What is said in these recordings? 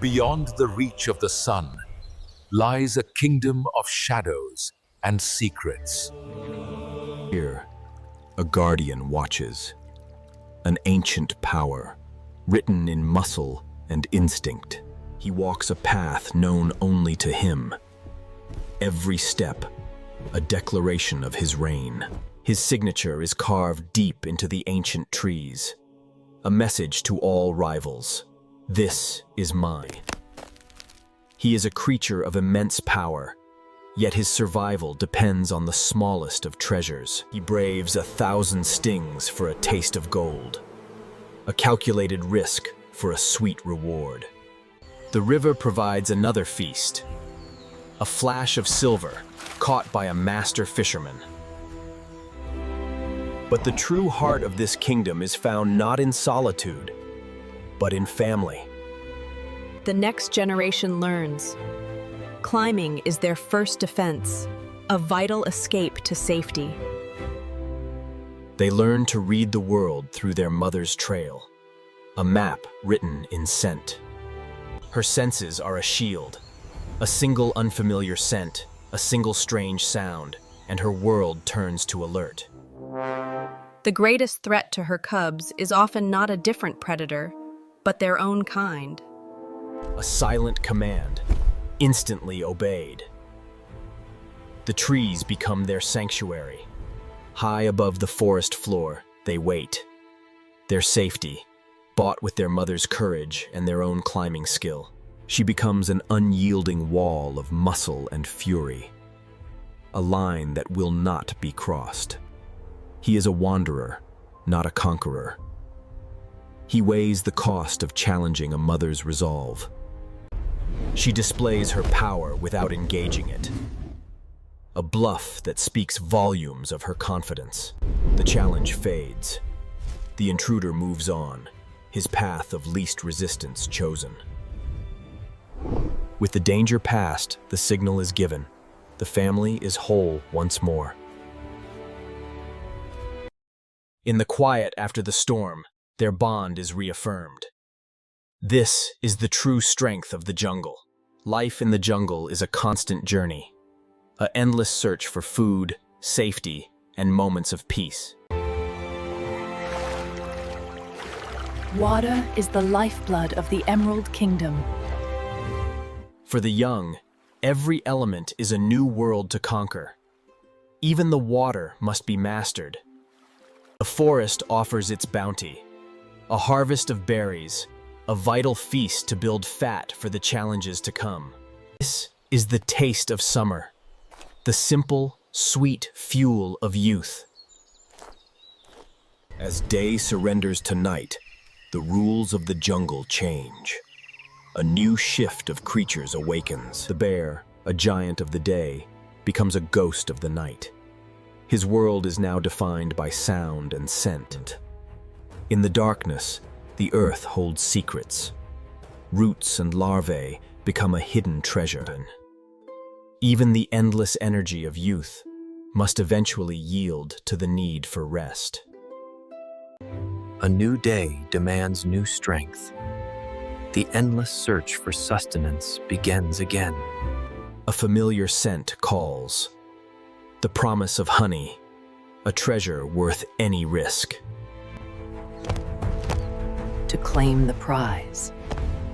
Beyond the reach of the sun lies a kingdom of shadows and secrets. Here, a guardian watches, an ancient power, written in muscle and instinct. He walks a path known only to him. Every step, a declaration of his reign. His signature is carved deep into the ancient trees, a message to all rivals. This is mine. He is a creature of immense power, yet his survival depends on the smallest of treasures. He braves 1,000 stings for a taste of gold, a calculated risk for a sweet reward. The river provides another feast, a flash of silver caught by a master fisherman. But the true heart of this kingdom is found not in solitude, but in family. The next generation learns. Climbing is their first defense, a vital escape to safety. They learn to read the world through their mother's trail, a map written in scent. Her senses are a shield, a single unfamiliar scent, a single strange sound, and her world turns to alert. The greatest threat to her cubs is often not a different predator, but their own kind. A silent command, instantly obeyed. The trees become their sanctuary. High above the forest floor, they wait. Their safety, bought with their mother's courage and their own climbing skill. She becomes an unyielding wall of muscle and fury, a line that will not be crossed. He is a wanderer, not a conqueror. He weighs the cost of challenging a mother's resolve. She displays her power without engaging it, a bluff that speaks volumes of her confidence. The challenge fades. The intruder moves on, his path of least resistance chosen. With the danger past, the signal is given. The family is whole once more. In the quiet after the storm, their bond is reaffirmed. This is the true strength of the jungle. Life in the jungle is a constant journey, an endless search for food, safety, and moments of peace. Water is the lifeblood of the Emerald Kingdom. For the young, every element is a new world to conquer. Even the water must be mastered. The forest offers its bounty, a harvest of berries, a vital feast to build fat for the challenges to come. This is the taste of summer, the simple, sweet fuel of youth. As day surrenders to night, the rules of the jungle change. A new shift of creatures awakens. The bear, a giant of the day, becomes a ghost of the night. His world is now defined by sound and scent. In the darkness, the earth holds secrets. Roots and larvae become a hidden treasure. Even the endless energy of youth must eventually yield to the need for rest. A new day demands new strength. The endless search for sustenance begins again. A familiar scent calls. The promise of honey, a treasure worth any risk. To claim the prize,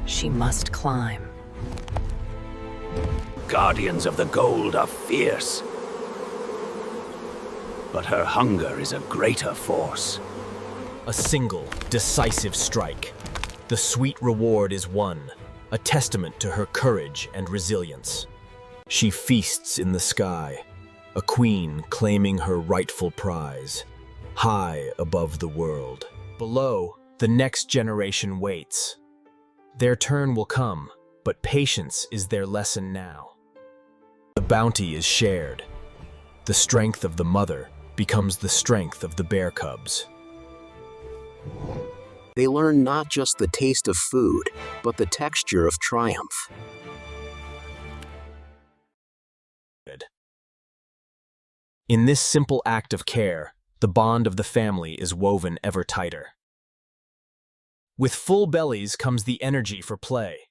she must climb. Guardians of the Gold are fierce, but her hunger is a greater force. A single, decisive strike. The sweet reward is won, a testament to her courage and resilience. She feasts in the sky, a queen claiming her rightful prize, high above the world. Below, the next generation waits. Their turn will come, but patience is their lesson now. The bounty is shared. The strength of the mother becomes the strength of the bear cubs. They learn not just the taste of food, but the texture of triumph. In this simple act of care, the bond of the family is woven ever tighter. With full bellies comes the energy for play.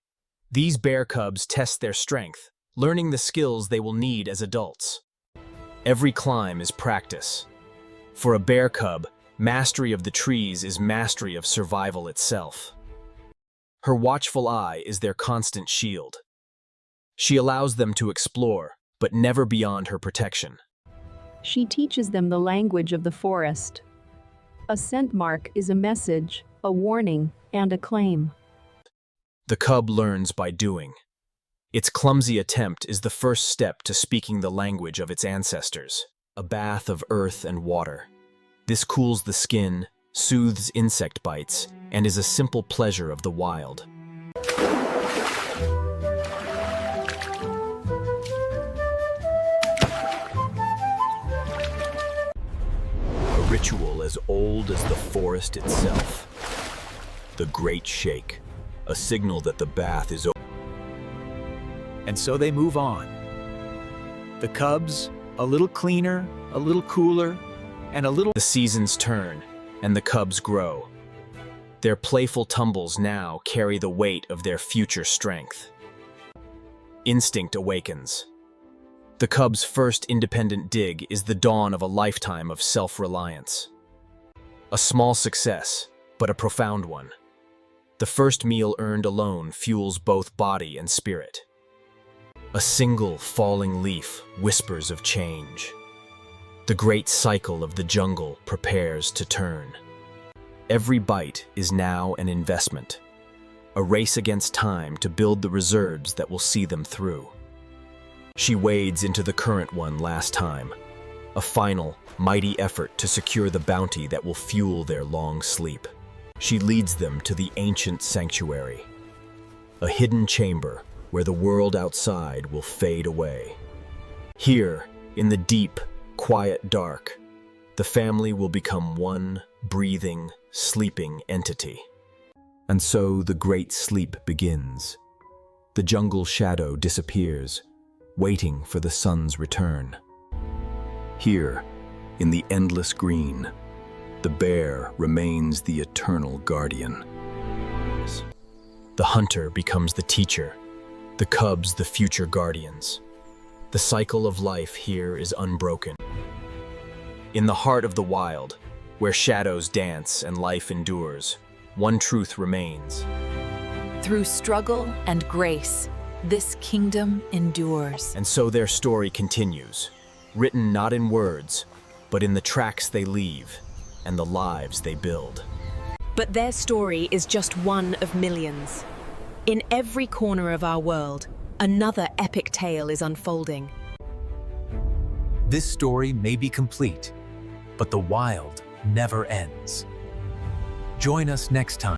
These bear cubs test their strength, learning the skills they will need as adults. Every climb is practice. For a bear cub, mastery of the trees is mastery of survival itself. Her watchful eye is their constant shield. She allows them to explore, but never beyond her protection. She teaches them the language of the forest. A scent mark is a message, a warning, and a claim. The cub learns by doing. Its clumsy attempt is the first step to speaking the language of its ancestors. A bath of earth and water. This cools the skin, soothes insect bites, and is a simple pleasure of the wild. A ritual as old as the forest itself. The Great Shake, a signal that the bath is over. And so they move on. The cubs, a little cleaner, a little cooler, and a little... The seasons turn, and the cubs grow. Their playful tumbles now carry the weight of their future strength. Instinct awakens. The cub's first independent dig is the dawn of a lifetime of self-reliance. A small success, but a profound one. The first meal earned alone fuels both body and spirit. A single falling leaf whispers of change. The great cycle of the jungle prepares to turn. Every bite is now an investment, a race against time to build the reserves that will see them through. She wades into the current one last time, a final, mighty effort to secure the bounty that will fuel their long sleep. She leads them to the ancient sanctuary, a hidden chamber where the world outside will fade away. Here, in the deep, quiet dark, the family will become one breathing, sleeping entity. And so the great sleep begins. The jungle shadow disappears, waiting for the sun's return. Here, in the endless green, the bear remains the eternal guardian. The hunter becomes the teacher, the cubs the future guardians. The cycle of life here is unbroken. In the heart of the wild, where shadows dance and life endures, one truth remains. Through struggle and grace, this kingdom endures. And so their story continues, written not in words, but in the tracks they leave and the lives they build. But their story is just one of millions. In every corner of our world, another epic tale is unfolding. This story may be complete, but the wild never ends. Join us next time.